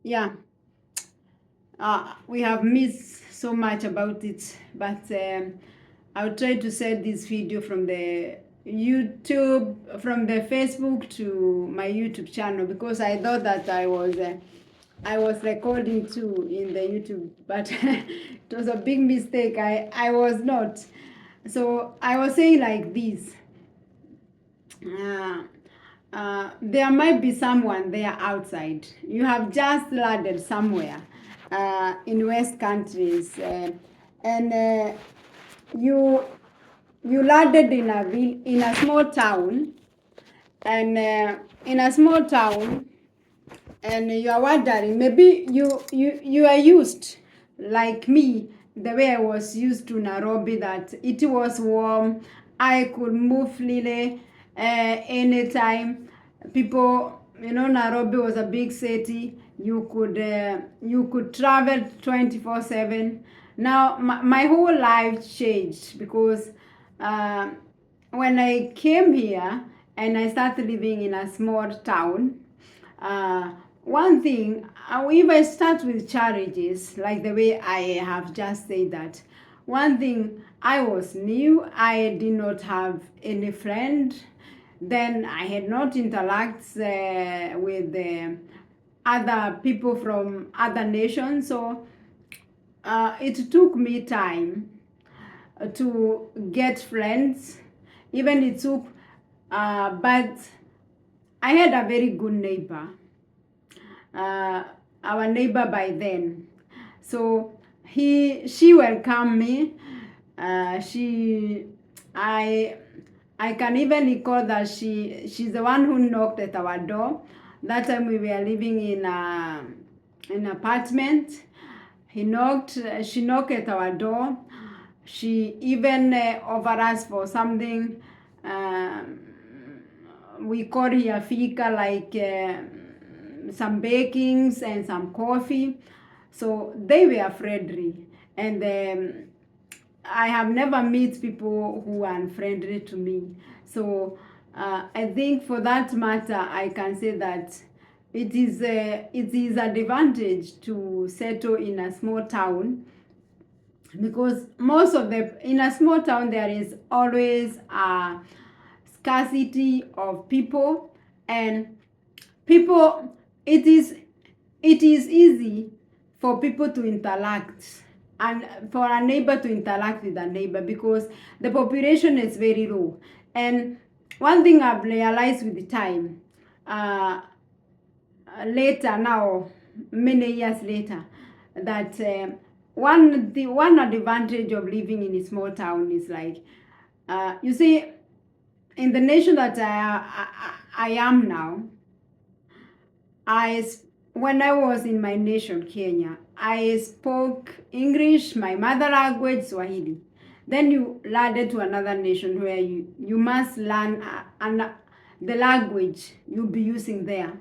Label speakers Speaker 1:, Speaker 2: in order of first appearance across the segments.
Speaker 1: Yeah, we have missed so much about it, but I'll try to set this video from the YouTube, from the Facebook to my YouTube channel, because I thought that I was recording too in the YouTube, but it was a big mistake. I was not. So I was saying like this. Uh, there might be someone there outside. You have just landed somewhere in West countries, and you you landed in a small town, and in a small town, and you are wondering, maybe you are used like me, the way I was used to Nairobi, that it was warm, I could move freely anytime. People, Nairobi was a big city. You could travel 24/7. Now my whole life changed, because uh, when I came here and I started living in a small town, one thing, if I start with challenges, like the way I have just said that, one thing, I was new, I did not have any friend, then I had not interacted with other people from other nations, so it took me time to get friends. Even it took, but I had a very good neighbor, uh, our neighbor by then. So she welcomed me. She I can even recall that she's the one who knocked at our door. That time we were living in an apartment. She knocked at our door. She even offered us for something. Um, we call here fika, like some bakings and some coffee. So they were friendly, and I have never met people who are unfriendly to me. So I think for that matter, I can say that it is advantage to settle in a small town, because most of the in a small town there is always a scarcity of people, and people it is easy for people to interact, and for a neighbor to interact with a neighbor, because the population is very low. And one thing I've realized with the time, uh, later now, many years later, that the one advantage of living in a small town is like, you see, in the nation that I am now, when I was in my nation, Kenya, I spoke English, my mother language, Swahili. Then you landed to another nation where you must learn the language you'll be using there.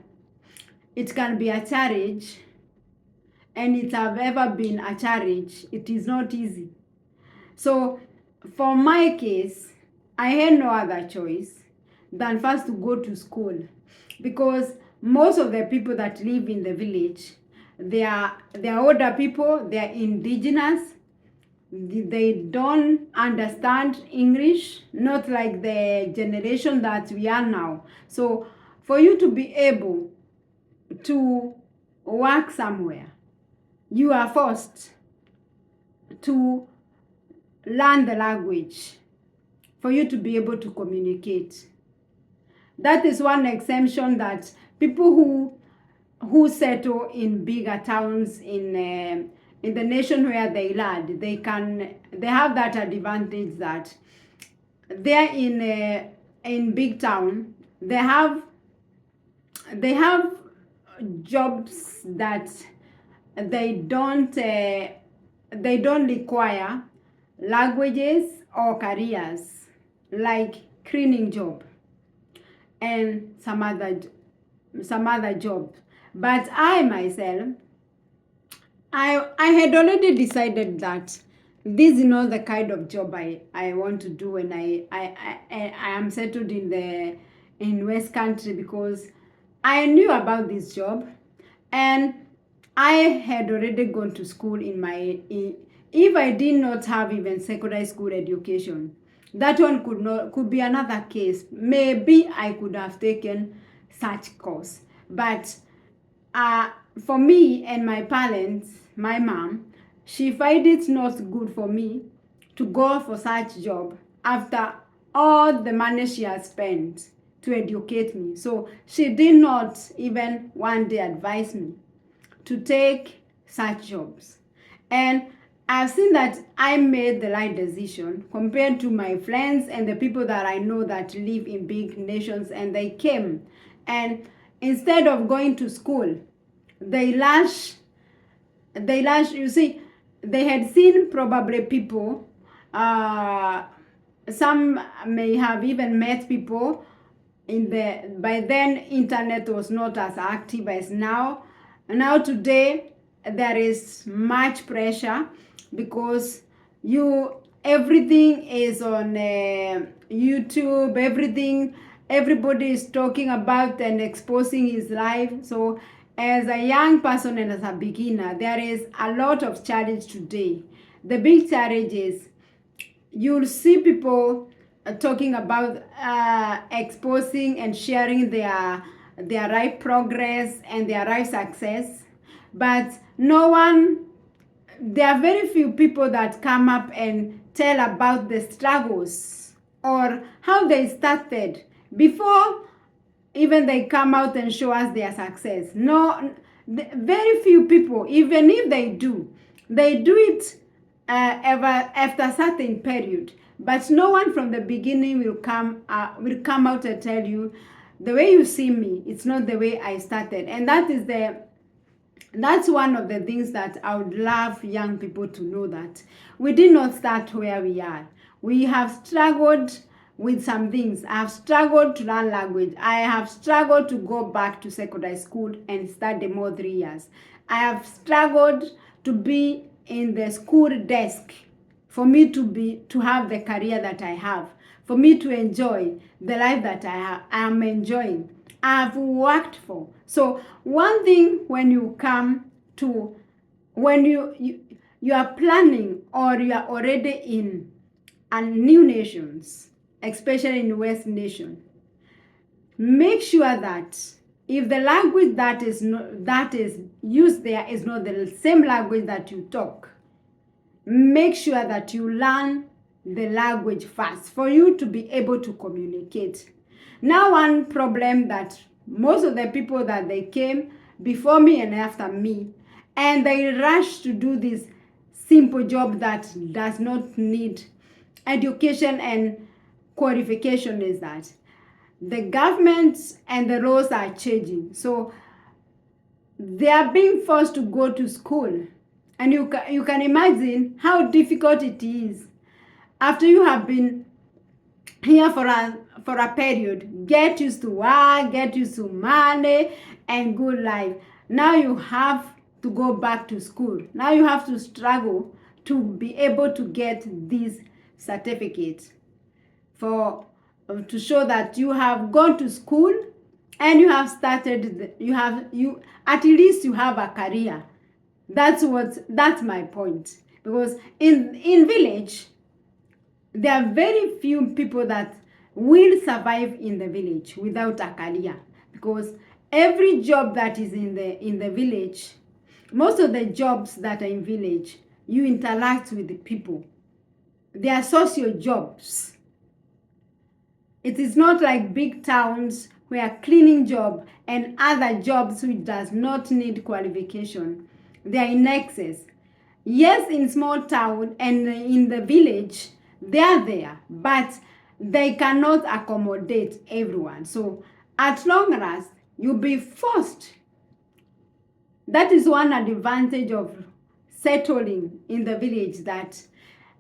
Speaker 1: It can be a challenge, and it have ever been a challenge. It is not easy. So for my case, I had no other choice than first to go to school, because most of the people that live in the village, they are older people, they are indigenous, they don't understand English, not like the generation that we are now. So for you to be able to work somewhere, you are forced to learn the language for you to be able to communicate. That is one exemption, that people who settle in bigger towns in the nation where they land, they have that advantage, that they're in big town, they have jobs that they don't require languages or careers, like cleaning job and some other job. But I myself, I had already decided that this is not the kind of job I want to do when I am settled in West Country, because I knew about this job, and I had already gone to school if I did not have even secondary school education, that one could be another case. Maybe I could have taken such course. But uh, for me and my parents, my mom, she find it not good for me to go for such job after all the money she has spent to educate me. So she did not even one day advise me to take such jobs. And I've seen that I made the right decision compared to my friends and the people that I know that live in big nations, and they came and instead of going to school, they you see, they had seen probably people, some may have even met people by then internet was not as active as now. Now today there is much pressure because everything is on YouTube, everybody is talking about and exposing his life. So as a young person and as a beginner, there is a lot of challenge today. The big challenge is you'll see people talking about exposing and sharing their right progress and their right success, but no one, there are very few people that come up and tell about the struggles or how they started before even they come out and show us their success. No, very few people, even if they do it ever after a certain period. But no one from the beginning will come out and tell you the way you see me, it's not the way I started. And that's one of the things that I would love young people to know, that we did not start where we are. We have struggled with some things. I have struggled to learn language. I have struggled to go back to secondary school and study more 3 years. I have struggled to be in the school desk for me to have the career that I have, for me to enjoy the life that I am enjoying. I've worked for. So one thing when you come to, when you are planning or you are already in a new nations, especially in West nation, make sure that if the language that is used there is not the same language that you talk, make sure that you learn the language first for you to be able to communicate. Now, one problem that most of the people that they came before me and after me, and they rush to do this simple job that does not need education and qualification, is that the government and the laws are changing. So they are being forced to go to school. And you can imagine how difficult it is after you have been here for a period, get used to work, get used to money and good life. Now you have to go back to school. Now you have to struggle to be able to get this certificate to show that you have gone to school and you have started, you at least you have a career. That's my point. Because in village, there are very few people that will survive in the village without a career, because every job that is in the village, most of the jobs that are in village, you interact with the people. They are social jobs. It is not like big towns where cleaning job and other jobs which does not need qualification, they are in excess. Yes, in small town and in the village, they are there, but they cannot accommodate everyone. So at long last, you'll be forced. That is one advantage of settling in the village, that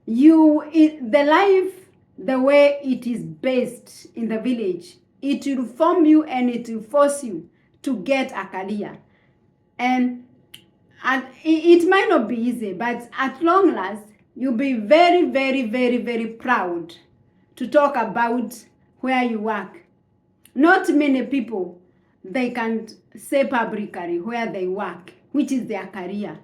Speaker 1: the life, the way it is based in the village, it will form you and it will force you to get a career. And it might not be easy, but at long last, you'll be very, very, very, very proud to talk about where you work. Not many people, they can say publicly where they work which is their career.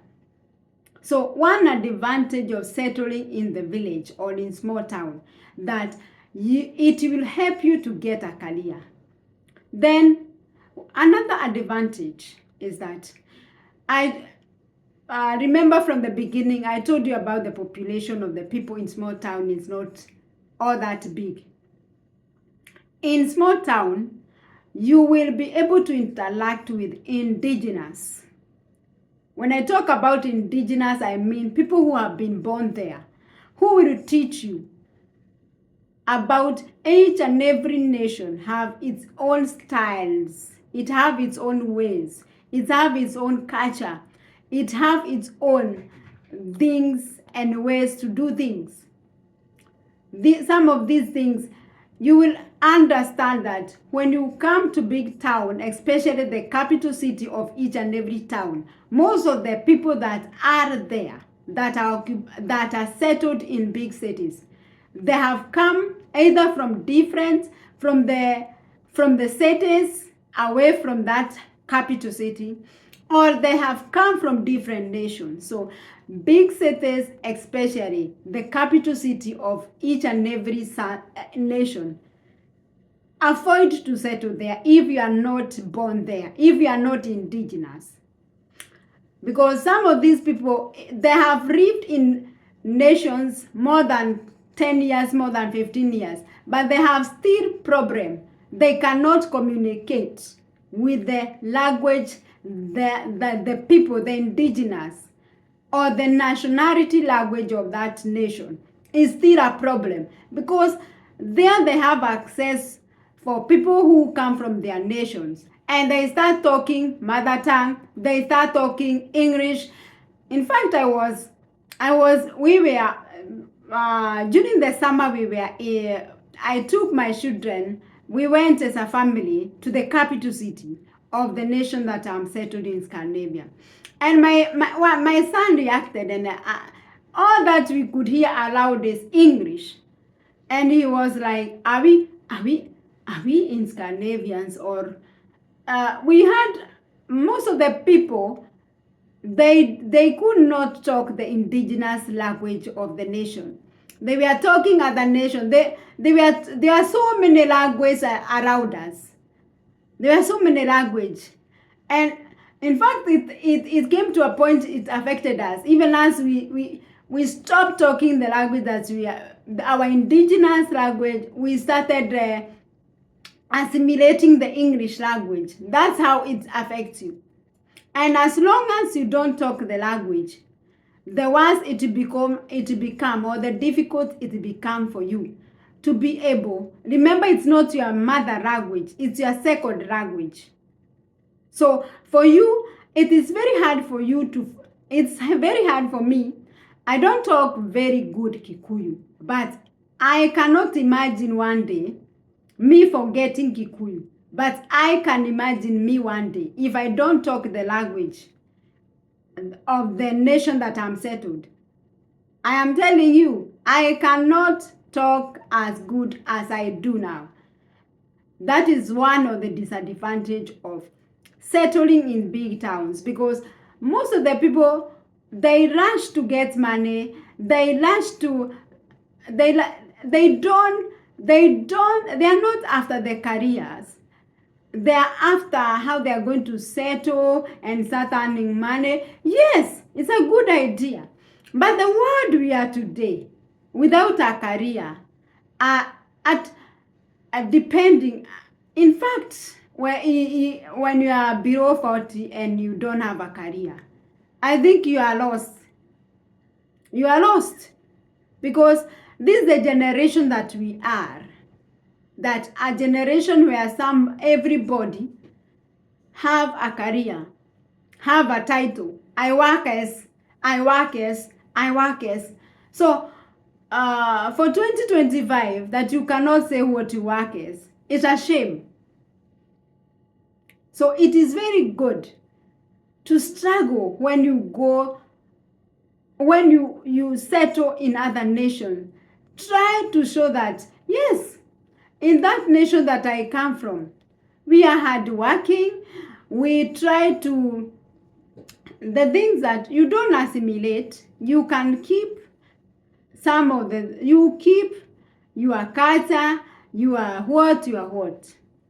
Speaker 1: So one advantage of settling in the village or in small town, that it will help you to get a career. Then another advantage is that I remember from the beginning, I told you about the population of the people in small town is not all that big. In small town, you will be able to interact with indigenous. When I talk about indigenous, I mean people who have been born there, who will teach you about each and every nation have its own styles, it have its own ways, it have its own culture, it have its own things and ways to do things. Some of these things, you will understand that when you come to big town, especially the capital city of each and every town, most of the people that are there, that are settled in big cities, they have come either from the cities away from that capital city, or they have come from different nations. So big cities, especially the capital city of each and every nation, avoid to settle there if you are not born there, if you are not indigenous. Because some of these people, they have lived in nations more than 10 years, more than 15 years, but they have still problem. They cannot communicate with the language, the people, the indigenous, or the nationality language of that nation is still a problem, because there they have access for people who come from their nations, and they start talking mother tongue, they start talking English. In fact, we were, during the summer, I took my children, we went as a family to the capital city of the nation that I'm settled in, Scandinavia. And my son reacted, and all that we could hear aloud is English. And he was like, are we in Scandinavians? Or we had most of the people, they could not talk the indigenous language of the nation. They were talking other nation. There are so many languages around us. There are so many languages. And in fact, it came to a point it affected us. Even as we stopped talking the language that our indigenous language, we started assimilating the English language. That's how it affects you. And as long as you don't talk the language, the worse it become, or the difficult it become for you to be able. Remember, it's not your mother language, it's your second language. So for you, it is very hard for you it's very hard for me. I don't talk very good Kikuyu, but I cannot imagine one day me forgetting Kikuyu. But I can imagine me one day, if I don't talk the language of the nation that I'm settled, I am telling you, I cannot talk as good as I do now. That is one of the disadvantages of settling in big towns, because most of the people, they rush to get money, they are not after their careers. They are after how they are going to settle and start earning money. Yes, it's a good idea. But the world we are today, without a career, depending, in fact, when you are below 40 and you don't have a career, I think you are lost. You are lost. Because this is the generation that we are. That a generation where everybody have a career, have a title. I work as. So for 2025, that you cannot say what you work as, it's a shame. So it is very good to struggle when you settle in other nations. Try to show that, yes, in that nation that I come from, we are hardworking. We try to the things that you don't assimilate, you can keep some of you keep your culture, you are what.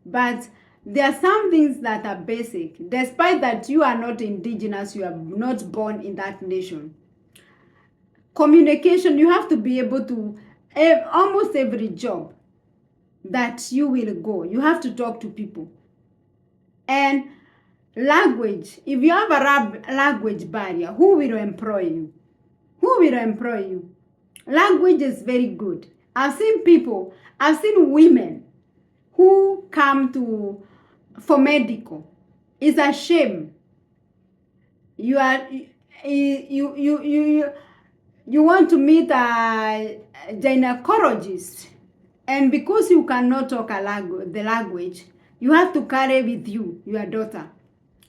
Speaker 1: But there are some things that are basic, despite that you are not indigenous, you are not born in that nation. Communication, you have to be able to, almost every job that you will go, you have to talk to people. And language, if you have a language barrier, who will employ you? Who will employ you? Language is very good. I've seen women who come for medical. It's a shame. You want to meet a gynecologist, and because you cannot talk the language, you have to carry with you your daughter.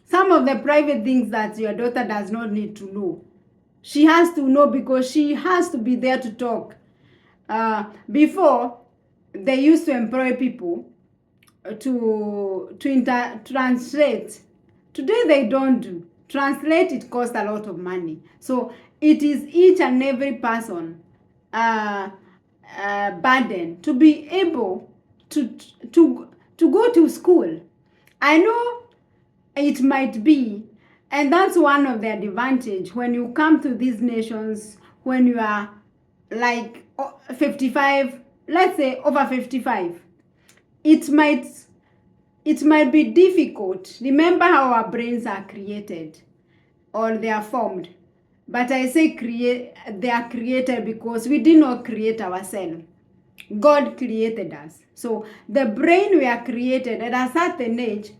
Speaker 1: Some of the private things that your daughter does not need to know, she has to know because she has to be there to talk. Before, they used to employ people to translate. Today they don't do. Translate, it costs a lot of money. So it is each and every person burden to be able to go to school. I know it might be, and that's one of the advantage when you come to these nations, when you are like 55, let's say over 55, it might be difficult. Remember how our brains are created, or they are formed. But I say they are created because we did not create ourselves. God created us. So the brain we are created at a certain age,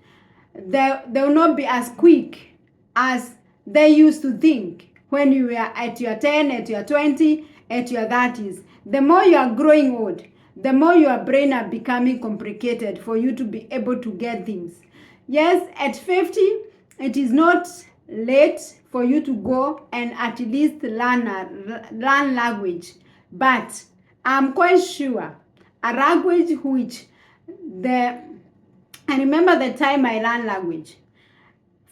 Speaker 1: they will not be as quick as they used to think when you were at your 10, at your 20, at your 30s. The more you are growing old, the more your brain are becoming complicated for you to be able to get things. Yes, at 50, it is not late for you to go and at least learn language. But I'm quite sure a language which I remember the time I learned language.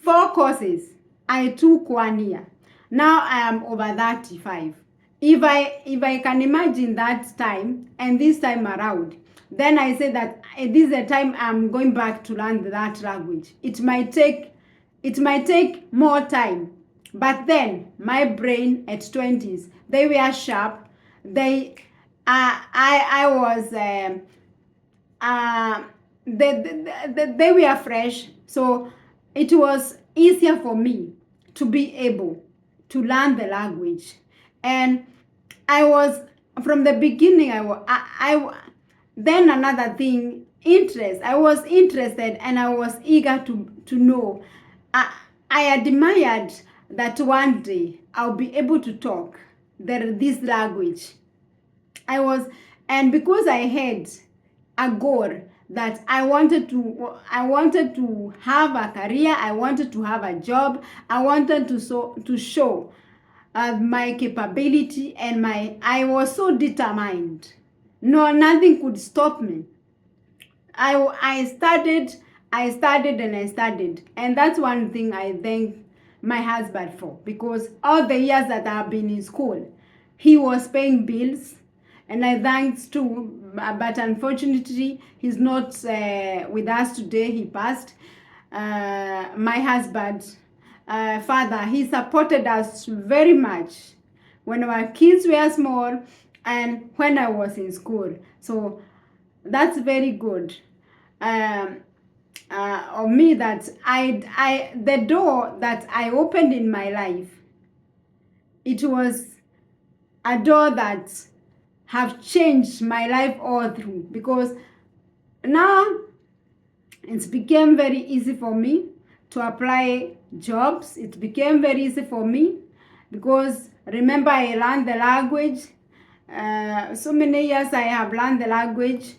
Speaker 1: 4 courses I took 1 year. Now I am over 35. If I can imagine that time and this time around, then I say that this is the time I'm going back to learn that language. It might take more time, but then my brain at 20s, they were sharp. They were fresh, so it was easier for me to be able to learn the language. And I was, from the beginning, then another thing, interest. I was interested and I was eager to know. I admired that one day I'll be able to talk this language. And because I had a goal that I wanted to have a career, I wanted to have a job, I wanted to show my capability, and I was so determined. No, nothing could stop me. I studied, and that's one thing I thank my husband for, because all the years that I've been in school, he was paying bills, and I thanks too, but unfortunately he's not with us today. He passed. My husband, father, he supported us very much when our kids were small and when I was in school. So that's very good of me, that the door that I opened in my life, it was a door that have changed my life all through, because now it's became very easy for me to apply jobs. It became very easy for me because, remember, I learned the language. So many years I have learned the language,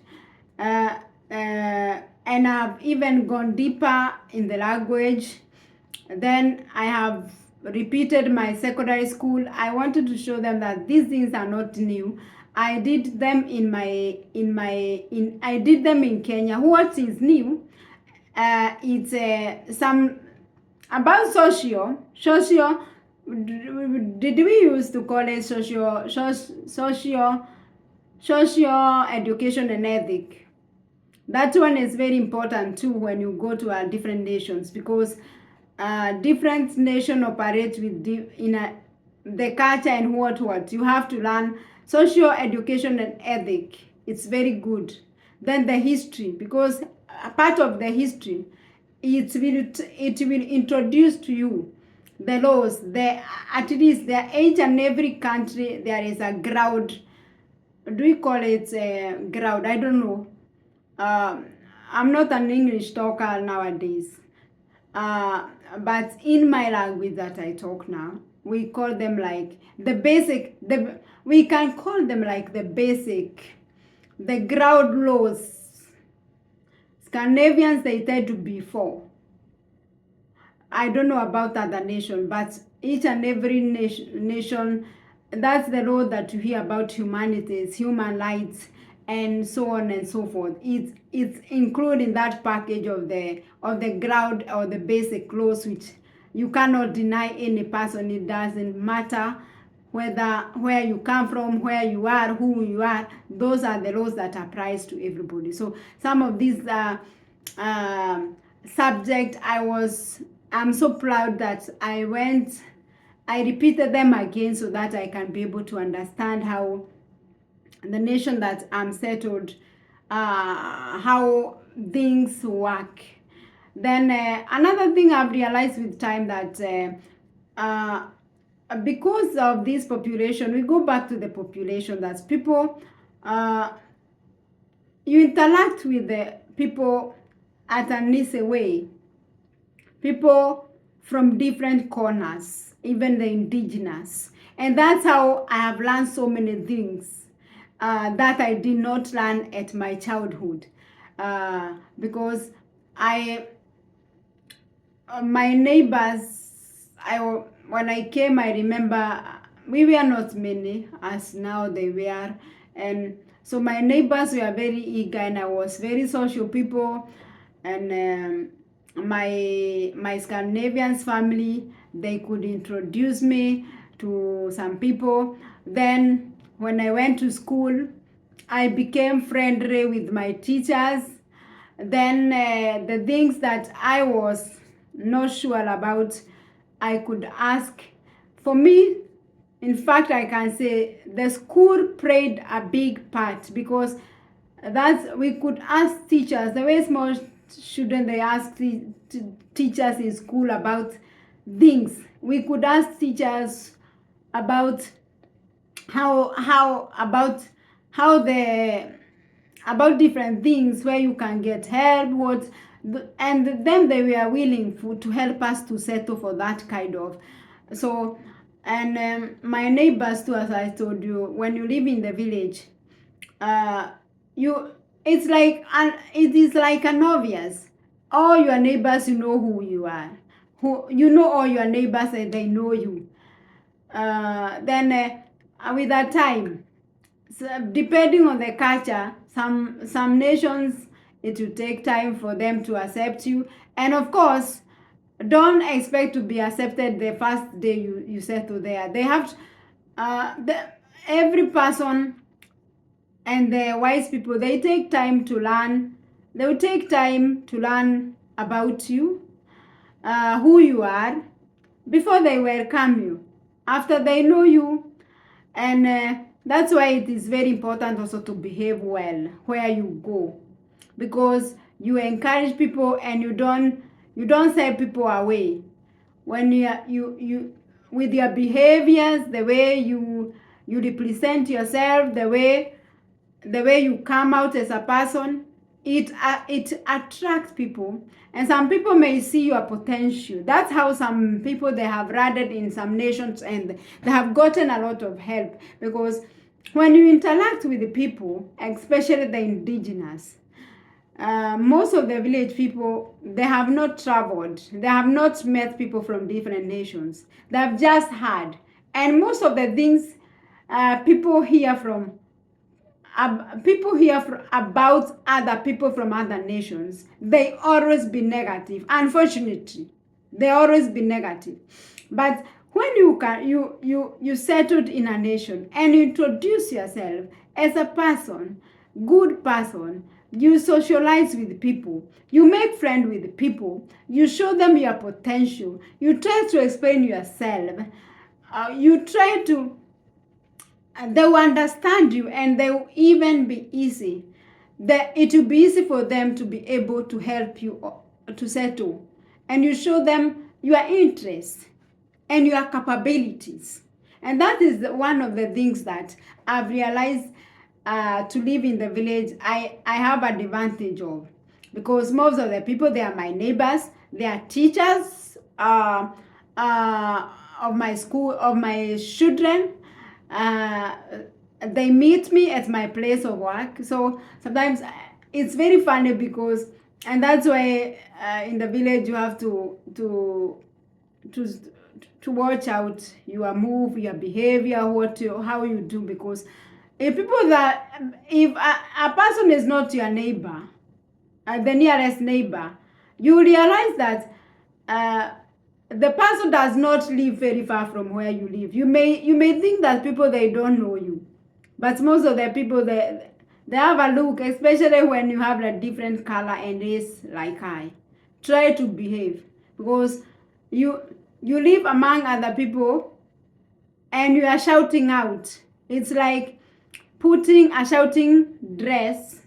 Speaker 1: and I've even gone deeper in the language. Then I have repeated my secondary school. I wanted to show them that these things are not new. I did them I did them in Kenya. What is new? It's some About socio, did we used to call it socio education and ethic? That one is very important too when you go to different nations, because different nation operate with the culture and what you have to learn social education and ethic. It's very good. Then the history, because a part of the history, it will introduce to you the laws. At least there, each and every country there is a ground. Do we call it ground? I don't know. uh, I'm not an English talker nowadays, but in my language that I talk now, we call them like the basic. We can call them like the basic, the ground laws. Scandinavians, they tend to be four. I don't know about other nation, but each and every nation, that's the law that you hear about humanities, human rights, and so on and so forth. It's included in that package of the ground or the basic laws, which you cannot deny any person. It doesn't matter whether where you come from, where you are, who you are. Those are the laws that applies to everybody. So some of these subject, I'm so proud that I repeated them again so that I can be able to understand how the nation that I'm settled, how things work. Then another thing I've realized with time that because of this population, we go back to the population, that people, you interact with the people at an easy way. People from different corners, even the indigenous. And that's how I have learned so many things that I did not learn at my childhood. Because my neighbors, when I came, I remember we were not many as now they were. And so my neighbors were very eager, and I was very social people. And my Scandinavians family, they could introduce me to some people. Then when I went to school, I became friendly with my teachers. Then the things that I was not sure about, I could ask. For me, in fact, I can say the school played a big part, because that's we could ask teachers the way small children, they ask teachers in school about things. We could ask teachers about how how the about different things where you can get help, and then they were willing to help us to settle for that kind of. So, and my neighbors too, as I told you, when you live in the village, you it is like an obvious. All your neighbors, you know who you are, who you know, all your neighbors, and they know you. Then with that time, so depending on the culture, some nations, it will take time for them to accept you. And of course, don't expect to be accepted the first day you settle there. They have every person, and the wise people, they take time to learn. They will take time to learn about you, who you are, before they welcome you, after they know you. And that's why it is very important also to behave well where you go, because you encourage people, and you don't send people away. When you with your behaviors, the way you represent yourself, the way you come out as a person, it attracts people. And some people may see your potential. That's how some people, they have landed in some nations, and they have gotten a lot of help, because when you interact with the people, especially the indigenous, most of the village people, they have not traveled, they have not met people from different nations, they have just heard. And most of the things people hear from about other people from other nations, they always be negative, unfortunately. They always be negative. But when you settled in a nation and you introduce yourself as a person, good person, you socialize with people, you make friends with people, you show them your potential, you try to explain yourself, you try to, they will understand you, and they will even be easy. It will be easy for them to be able to help you to settle. And you show them your interests and your capabilities. And that is one of the things that I've realized to live in the village, I have an advantage of. Because most of the people, they are my neighbors, they are teachers of my school, of my children. Uh, they meet me at my place of work. So sometimes it's very funny because, and that's why in the village you have to to watch out your move, your behavior, how you do, because if a person is not your neighbor, the nearest neighbor, you realize that the person does not live very far from where you live. You may think that people, they don't know you, but most of the people, they have a look, especially when you have a different color and race like I. Try to behave, because you live among other people and you are shouting out. It's like putting a shouting dress,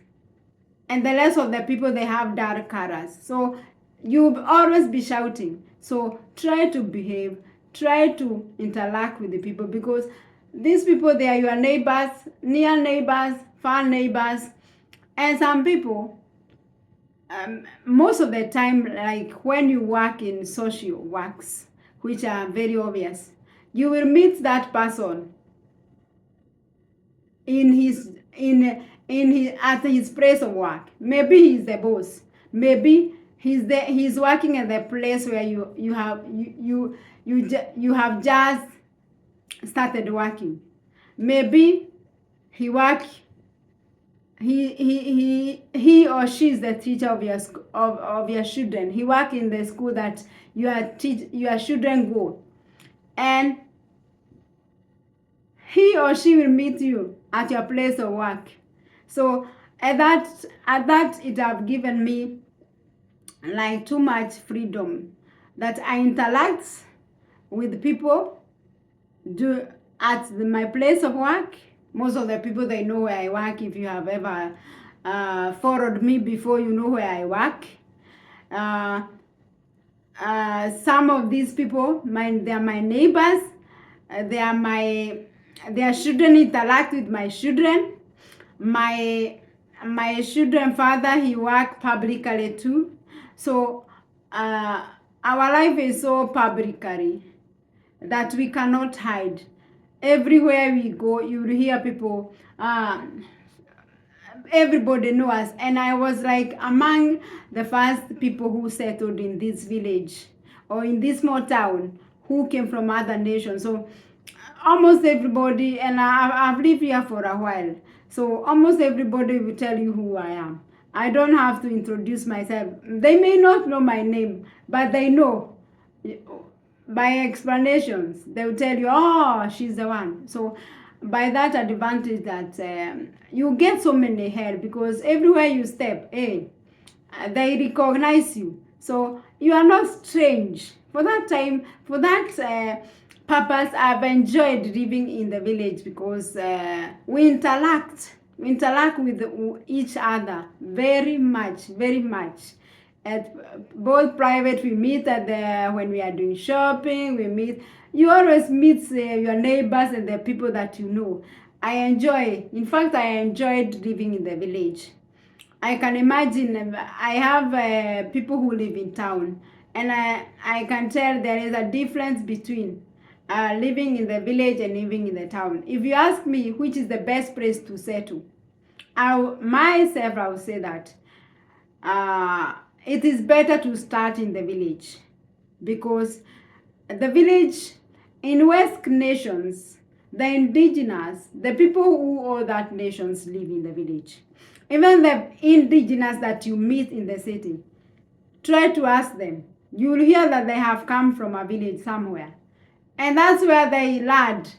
Speaker 1: and the rest of the people, they have dark colors. So you always be shouting. So try to behave, try to interact with the people, because these people, they are your neighbors, near neighbors, far neighbors. And some people, most of the time, like when you work in social works, which are very obvious, you will meet that person in his at his place of work. Maybe he's the boss, maybe he's working at the place where you have just started working. Maybe he work he or she is the teacher of your children. He work in the school that your children go, and he or she will meet you at your place of work. So at that it have given me like too much freedom, that I interact with people at my place of work. Most of the people, they know where I work. If you have ever followed me before, you know where I work. Some of these people, they are my neighbors. Their children interact with my children. My children father, he work publicly too. So our life is so publicly that we cannot hide. Everywhere we go, you will hear people, everybody knows us. And I was like among the first people who settled in this village or in this small town, who came from other nations. So almost everybody, and I've lived here for a while, so almost everybody will tell you who I am. I don't have to introduce myself. They may not know my name, but they know by explanations. They will tell you, oh, she's the one. So by that advantage, that you get so many help, because everywhere you step, they recognize you. So you are not strange. For that time, for that purpose, I've enjoyed living in the village, because we interact with each other very much. At both private, we meet when we are doing shopping, we meet. You always meet your neighbors and the people that you know. In fact, I enjoyed living in the village. I can imagine, I have people who live in town, and I can tell there is a difference between living in the village and living in the town. If you ask me which is the best place to settle, I will say that it is better to start in the village, because the village in West nations, the indigenous, the people who all that nations live in the village. Even the indigenous that you meet in the city, try to ask them, You'll hear that they have come from a village somewhere. And that's where they land.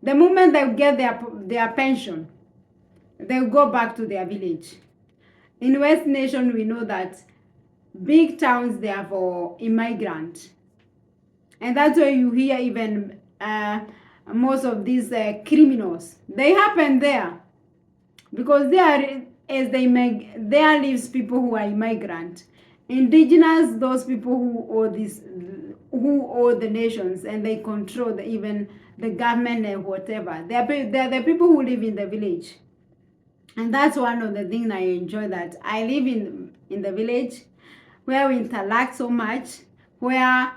Speaker 1: The moment they get their pension, they'll go back to their village. In West Nation, we know that big towns, they are for immigrant. And that's why you hear even most of these criminals. They happen there because there lives people who are immigrant. Indigenous, those people who owe the nations, and they control even the government and whatever. They're the people who live in the village. And that's one of the things I enjoy, that I live in the village where we interact so much, where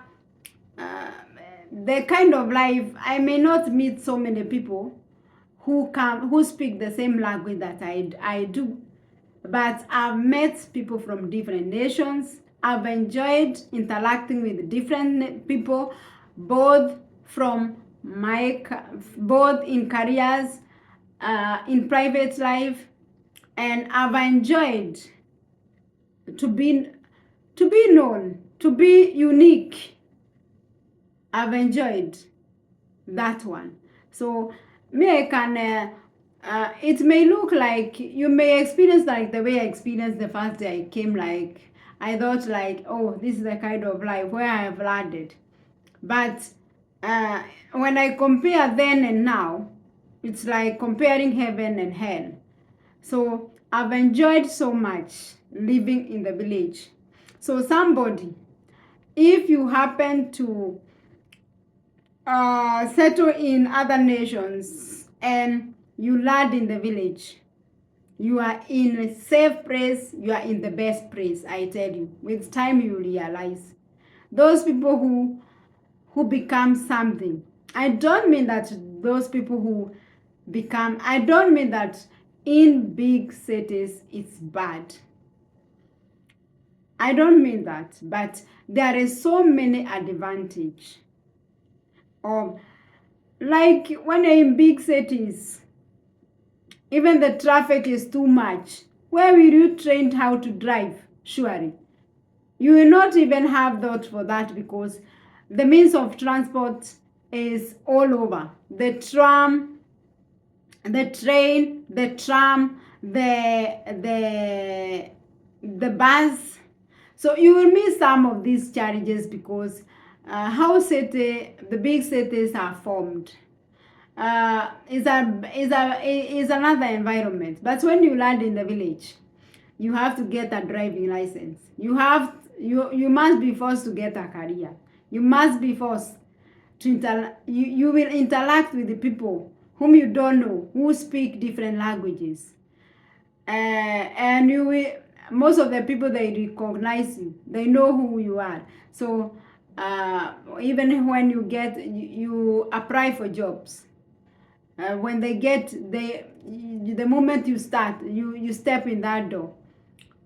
Speaker 1: the kind of life, I may not meet so many people who speak the same language that I do, but I've met people from different nations. I've enjoyed interacting with different people, both in careers, in private life, and I've enjoyed to be known, to be unique. I've enjoyed that one. So me, I can it may look like you may experience like the way I experienced the first day I came. Like I thought like, oh, this is the kind of life where I have landed. But when I compare then and now, it's like comparing heaven and hell. So I've enjoyed so much living in the village. So somebody, if you happen to settle in other nations and you land in the village, you are in a safe place, you are in the best place, I tell you. With time you realize. Those people who become something. I don't mean that those people who become, I don't mean that in big cities it's bad. I don't mean that, but there is so many advantage. Like when you're in big cities, even the traffic is too much. Where will you train how to drive? Surely. You will not even have thought for that, because the means of transport is all over. The tram, the train, the tram, the bus. So you will miss some of these challenges because the big cities are formed. Is another environment. But when you land in the village, you have to get a driving license. You must be forced to get a career. You must be forced to you will interact with the people whom you don't know, who speak different languages. And you will, most of the people, they recognize you. They know who you are. So even when you apply for jobs, when the moment you start, you step in that door,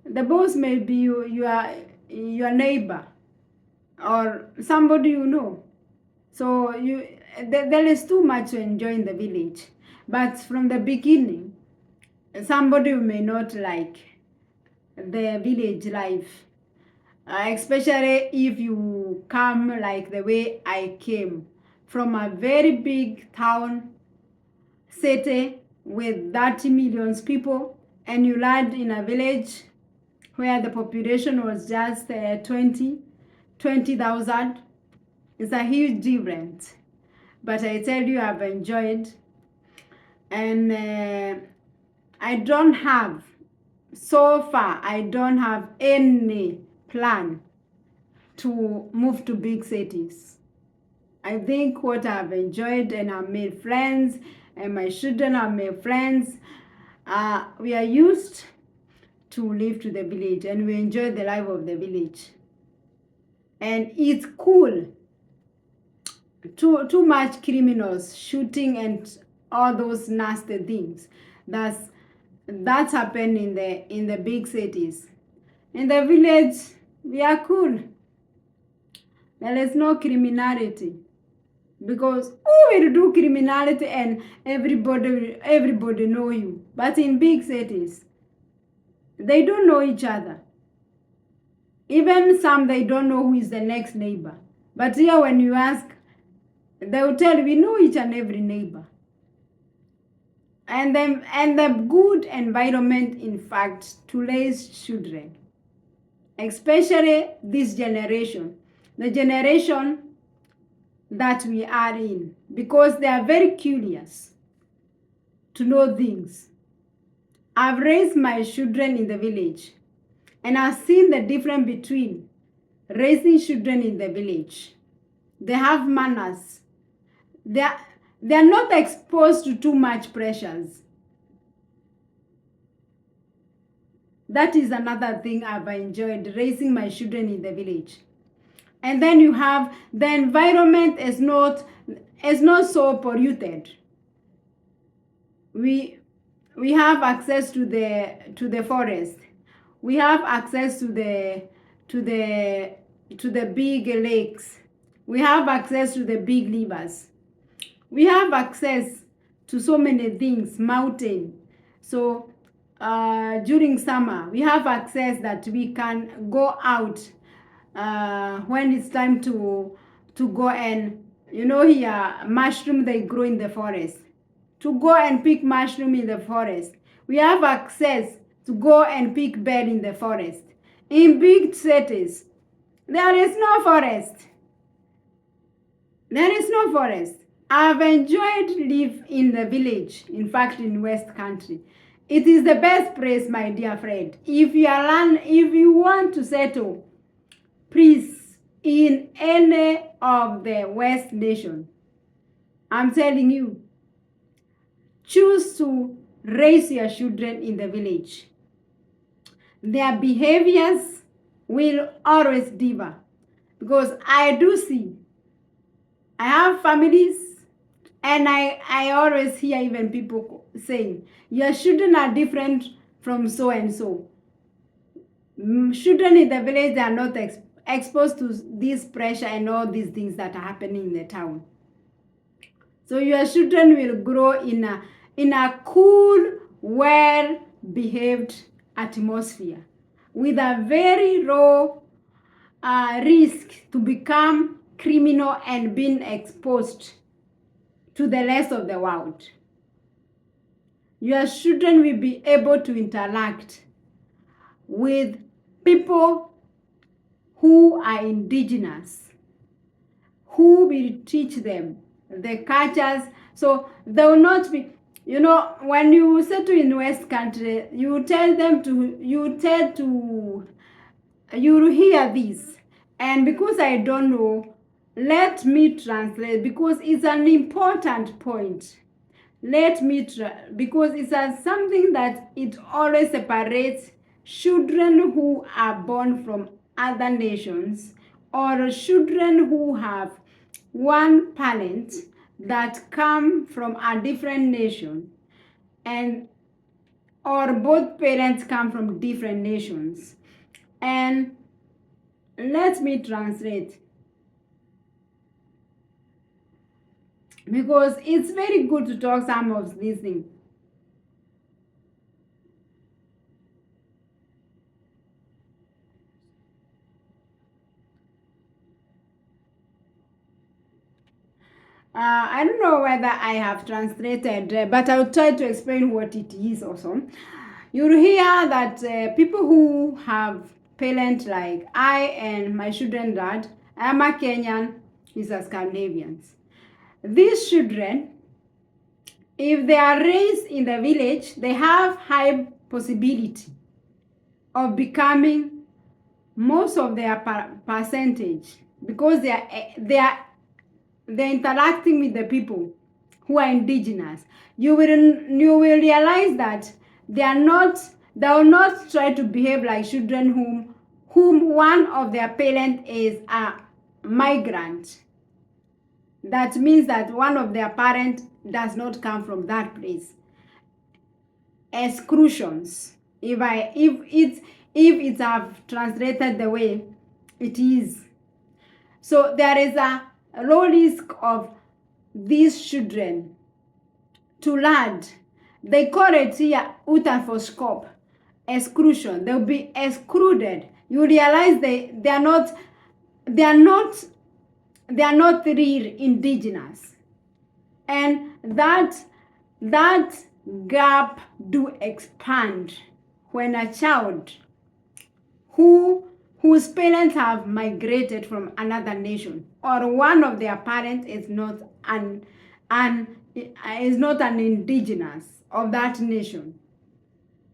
Speaker 1: the boss may be your neighbor or somebody you know. So there is too much to enjoy in the village. But from the beginning, somebody may not like the village life, especially if you come like the way I came from a very big town city with 30 million people, and you land in a village where the population was just 20,000. It's a huge difference. But I tell you, I've enjoyed, and so far I don't have any plan to move to big cities. I think what I've enjoyed, and I've made friends, and my children have made friends, we are used to live to the village, and we enjoy the life of the village. And it's cool. Too much criminals shooting and all those nasty things that's happened in the big cities. In the village, we are cool. There is no criminality, because who will do criminality and everybody know you? But in big cities, they don't know each other. Even some, they don't know who is the next neighbor. But here when you ask, they will tell you, we know each and every neighbor. And the good environment, in fact, to raise children, especially this generation, the generation that we are in, because they are very curious to know things. I've raised my children in the village, and I've seen the difference between raising children in the village. They have manners. They're not exposed to too much pressures. That is another thing I've enjoyed, raising my children in the village. And then you have the environment is not so polluted. We have access to the forest. We have access to the big lakes. We have access to the big rivers. We have access to so many things, mountain. So during summer, we have access that we can go out when it's time to go and, here, mushroom, they grow in the forest. To go and pick mushroom in the forest. We have access to go and pick bird in the forest. In big cities, there is no forest. There is no forest. I've enjoyed live in the village, in fact, in West Country. It is the best place, my dear friend. If you want to settle, please, in any of the West nation, I'm telling you, choose to raise your children in the village. Their behaviors will always differ, because I do see, I have families, and I always hear even people saying, your children are different from so and so. Children in the village, they are not exposed to this pressure and all these things that are happening in the town. So your children will grow in a cool, well-behaved atmosphere with a very low risk to become criminal and being exposed to the rest of the world. Your children will be able to interact with people who are indigenous, who will teach them the cultures. So they will not be, when you settle in West Country, you tell them you hear this. And because I don't know, let me translate, because it's an important point. Because it's something that it always separates children who are born from other nations, or children who have one parent that come from a different nation, and or both parents come from different nations. And let me translate, because it's very good to talk some of these things. I don't know whether I have translated, but I'll try to explain what it is also. You'll hear that people who have parents like I and my children dad, I'm a Kenyan, he's a Scandinavian. These children, if they are raised in the village, they have high possibility of becoming most of their percentage, because they're interacting with the people who are indigenous. You will realize that they will not try to behave like children whom one of their parents is a migrant. That means that one of their parents does not come from that place. Exclusions. If it's have translated the way it is. So there is a low risk of these children to learn. They call it here utanforscope, exclusion. They'll be excluded you realize they are not real indigenous, and that gap do expand when a child whose parents have migrated from another nation, or one of their parents is not an indigenous of that nation.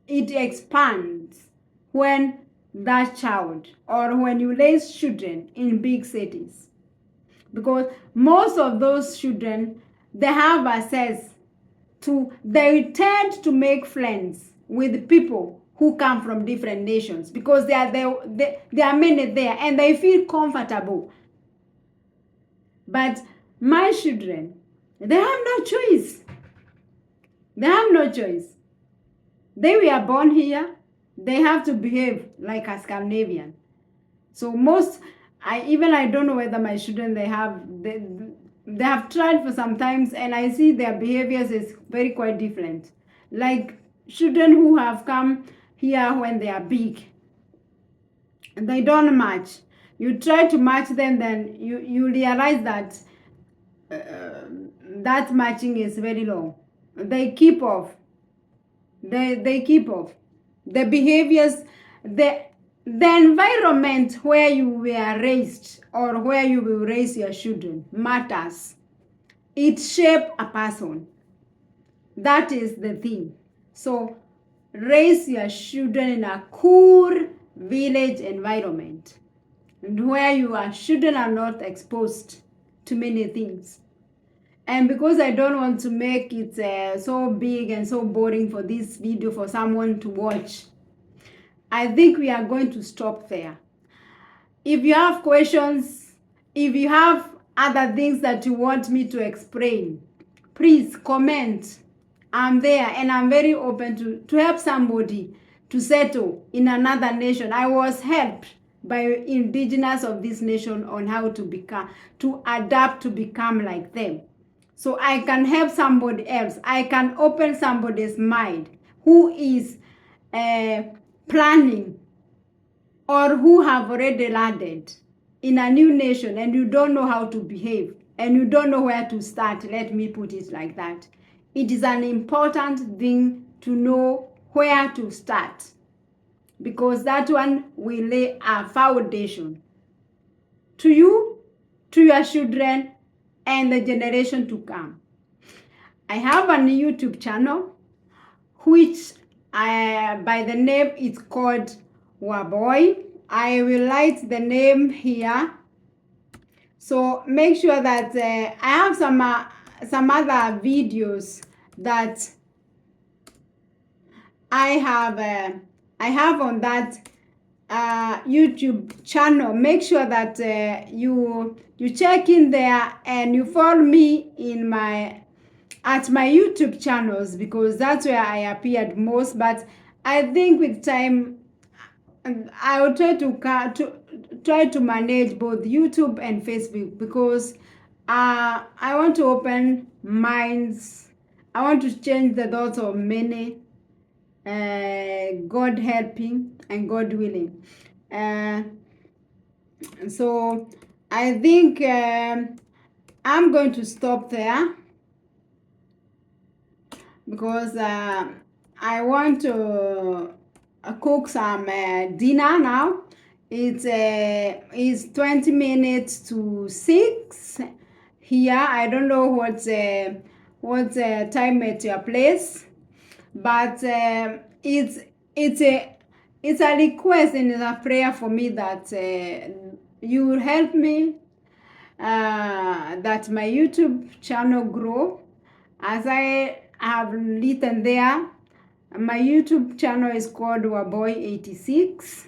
Speaker 1: It expands when that child, or when you raise children in big cities, because most of those children, they have access to, they tend to make friends with people who come from different nations, because there are many there and they feel comfortable. But my children, they have no choice. They have no choice. They were born here. They have to behave like a Scandinavian. So I don't know whether my children, they have tried for some times, and I see their behaviors is very quite different. Like children who have come here when they are big, they don't match. You try to match them, then you realize that that matching is very low. They keep off. They keep off. The behaviors, the environment where you were raised, or where you will raise your children, matters. It shapes a person. That is the thing. So raise your children in a cool village environment, and where your children are not exposed to many things. And because I don't want to make it so big and so boring for this video for someone to watch, I think we are going to stop there. If you have questions, if you have other things that you want me to explain, please comment. I'm there, and I'm very open to help somebody to settle in another nation. I was helped by indigenous of this nation on how to adapt to become like them. So I can help somebody else. I can open somebody's mind who is planning, or who have already landed in a new nation, and you don't know how to behave, and you don't know where to start. Let me put it like that. It is an important thing to know where to start, because that one will lay a foundation to you, to your children, and the generation to come. I have a YouTube channel, which by the name it's called Waboy. I will write the name here. So make sure that I have some other videos that I have on that YouTube channel. Make sure that you check in there, and you follow me in at my YouTube channels, because that's where I appeared most. But I think with time I will try to manage both YouTube and Facebook, because I want to open minds. I want to change the thoughts of many, God helping and God willing. So I think I'm going to stop there, because I want to cook some dinner now. It's 20 minutes to 6 here. I don't know what time at your place, but it's a request and it's a prayer for me that you will help me that my YouTube channel grow. As I have written there, my YouTube channel is called Waboy86.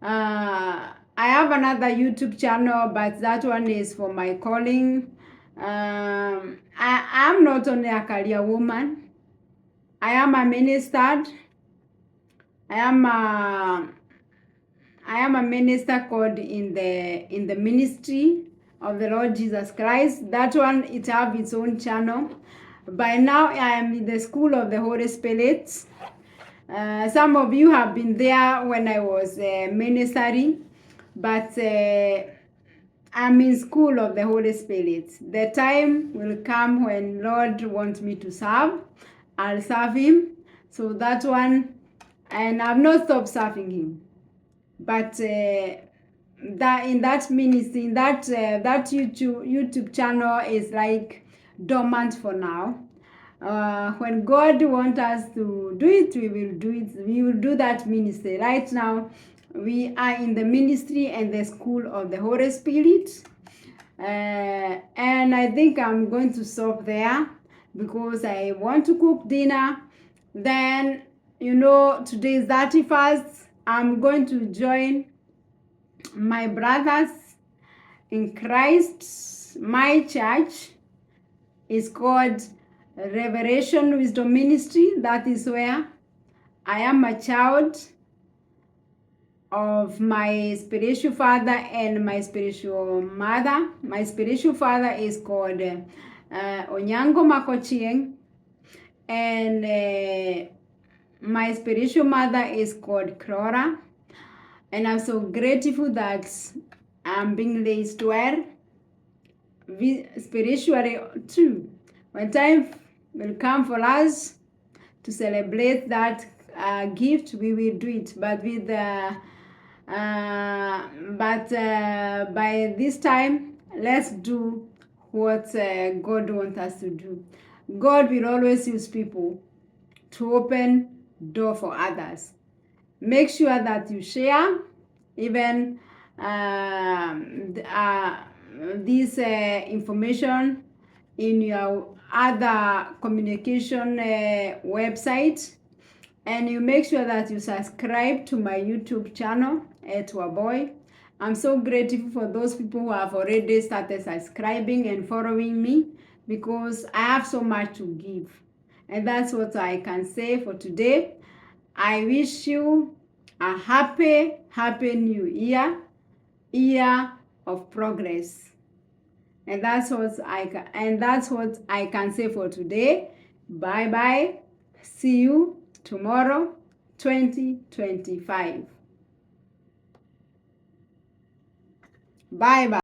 Speaker 1: I have another YouTube channel, but that one is for my calling. I'm not only a career woman. I am a minister. I am a minister called in the ministry of the Lord Jesus Christ. That one, it have its own channel. By now, I am in the school of the Holy Spirit. Some of you have been there when I was ministering, but I'm in school of the Holy Spirit. The time will come when Lord wants me to serve. I'll serve Him. So that one, and I've not stopped serving Him. But that in that ministry, in that YouTube channel is like dormant for now. When God wants us to do it, we will do it. We will do that ministry. Right now, we are in the ministry and the school of the Holy Spirit. And I think I'm going to stop there because I want to cook dinner. Then, today is 31st. I'm going to join my brothers in Christ. My church is called Revelation Wisdom Ministry. That is where I am a child of my spiritual father and my spiritual mother. My spiritual father is called Onyango Makochieng, and my spiritual mother is called Clara. And I'm so grateful that I'm being raised well, spiritually too. When time will come for us to celebrate that gift, we will do it. But by this time, let's do what God wants us to do. God will always use people to open door for others. Make sure that you share even this information in your other communication website, and you make sure that you subscribe to my YouTube channel, Etwaboy. I'm so grateful for those people who have already started subscribing and following me, because I have so much to give. And that's what I can say for today. I wish you a happy new year of progress. And that's what I can say for today. Bye bye. See you tomorrow, 2025. Bye bye.